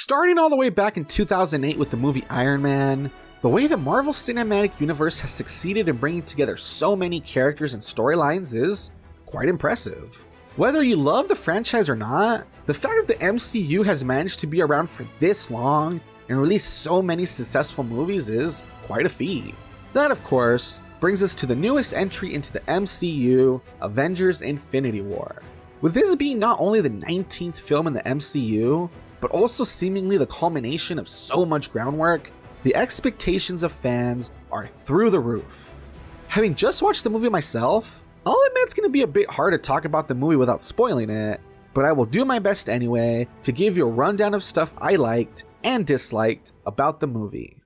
Starting all the way back in 2008 with the movie Iron Man, the way the Marvel Cinematic Universe has succeeded in bringing together so many characters and storylines is quite impressive. Whether you love the franchise or not, the fact that the MCU has managed to be around for this long and release so many successful movies is quite a feat. That, of course, brings us to the newest entry into the MCU, Avengers Infinity War. With this being not only the 19th film in the MCU, but also seemingly the culmination of so much groundwork, the expectations of fans are through the roof. Having just watched the movie myself, I'll admit it's going to be a bit hard to talk about the movie without spoiling it, but I will do my best anyway to give you a rundown of stuff I liked and disliked about the movie.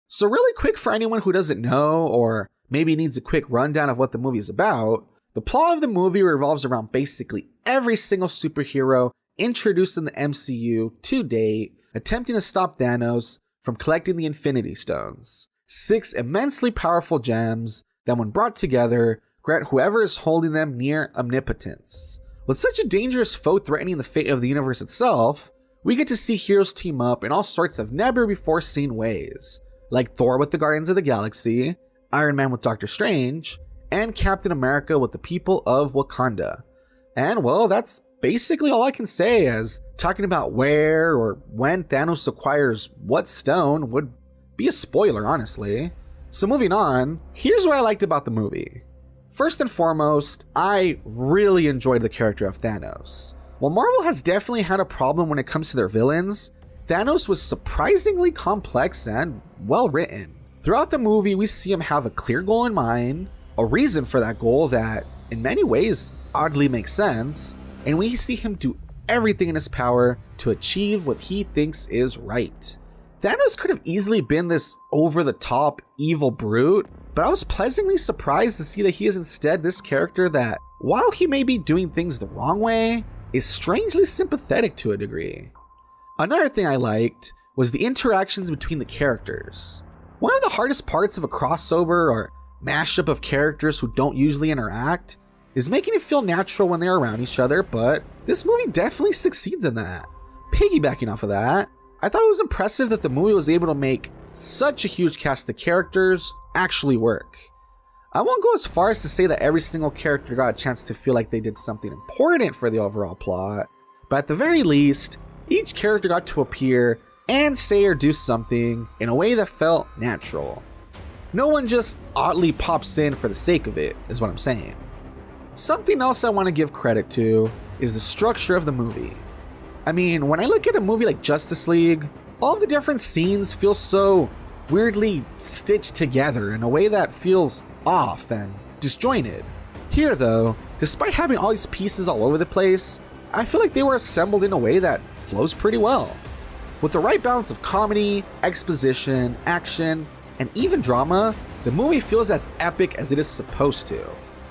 So really quick for anyone who doesn't know, or maybe needs a quick rundown of what the movie is about, the plot of the movie revolves around basically every single superhero introduced in the MCU to date, attempting to stop Thanos from collecting the Infinity Stones, 6 immensely powerful gems that when brought together, grant whoever is holding them near omnipotence. With such a dangerous foe threatening the fate of the universe itself, we get to see heroes team up in all sorts of never before seen ways, like Thor with the Guardians of the Galaxy, Iron Man with Doctor Strange, and Captain America with the people of Wakanda. And well, that's basically all I can say, as talking about where or when Thanos acquires what stone would be a spoiler, honestly. So moving on, here's what I liked about the movie. First and foremost, I really enjoyed the character of Thanos. While Marvel has definitely had a problem when it comes to their villains, Thanos was surprisingly complex and well written. Throughout the movie, we see him have a clear goal in mind, a reason for that goal that, in many ways, oddly makes sense, and we see him do everything in his power to achieve what he thinks is right. Thanos could have easily been this over-the-top evil brute, but I was pleasantly surprised to see that he is instead this character that, while he may be doing things the wrong way, is strangely sympathetic to a degree. Another thing I liked was the interactions between the characters. One of the hardest parts of a crossover or mashup of characters who don't usually interact is making it feel natural when they're around each other, but this movie definitely succeeds in that. Piggybacking off of that, I thought it was impressive that the movie was able to make such a huge cast of characters actually work. I won't go as far as to say that every single character got a chance to feel like they did something important for the overall plot, but at the very least, each character got to appear and say or do something in a way that felt natural. No one just oddly pops in for the sake of it, is what I'm saying. Something else I want to give credit to is the structure of the movie. I mean, when I look at a movie like Justice League, all of the different scenes feel so weirdly stitched together in a way that feels off and disjointed. Here though, despite having all these pieces all over the place, I feel like they were assembled in a way that flows pretty well. With the right balance of comedy, exposition, action, and even drama, the movie feels as epic as it is supposed to.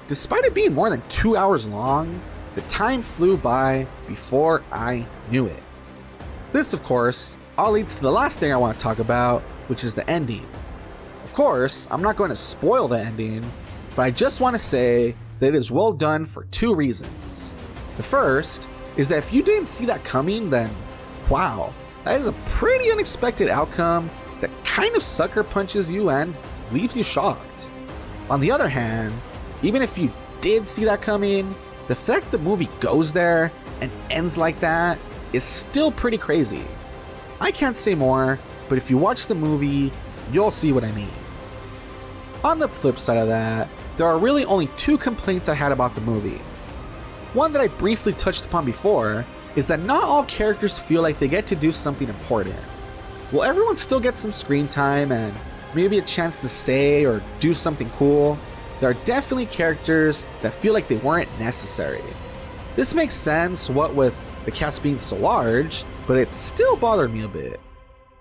Despite it being more than 2 hours long, the time flew by before I knew it. This, of course, all leads to the last thing I want to talk about, which is the ending. Of course, I'm not going to spoil the ending, but I just want to say that it is well done for 2 reasons. The first is that if you didn't see that coming, then wow, that is a pretty unexpected outcome that kind of sucker punches you and leaves you shocked. On the other hand, even if you did see that coming, the fact the movie goes there and ends like that is still pretty crazy. I can't say more, but if you watch the movie, you'll see what I mean. On the flip side of that, there are really only 2 complaints I had about the movie. One that I briefly touched upon before is that not all characters feel like they get to do something important. While everyone still gets some screen time and maybe a chance to say or do something cool, there are definitely characters that feel like they weren't necessary. This makes sense, what with the cast being so large, but it still bothered me a bit.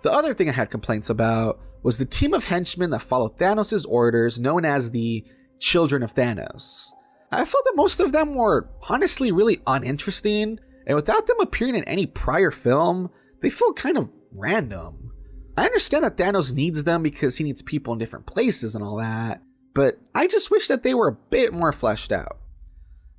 The other thing I had complaints about was the team of henchmen that followed Thanos' orders, known as the Children of Thanos. I felt that most of them were honestly really uninteresting, and without them appearing in any prior film, they feel kind of random. I understand that Thanos needs them because he needs people in different places and all that, but I just wish that they were a bit more fleshed out.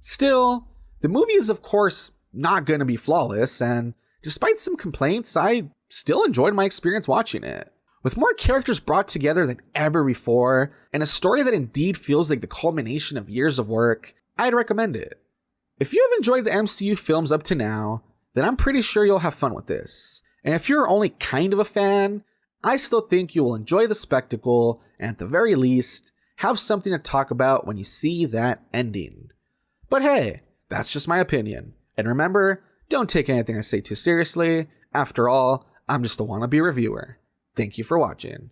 Still, the movie is of course not going to be flawless, and Despite some complaints, I still enjoyed my experience watching it. With more characters brought together than ever before, and a story that indeed feels like the culmination of years of work, I'd recommend it. If you have enjoyed the MCU films up to now, then I'm pretty sure you'll have fun with this. And if you're only kind of a fan, I still think you will enjoy the spectacle, and at the very least, have something to talk about when you see that ending. But hey, that's just my opinion. And remember, don't take anything I say too seriously. After all, I'm just a wannabe reviewer. Thank you for watching.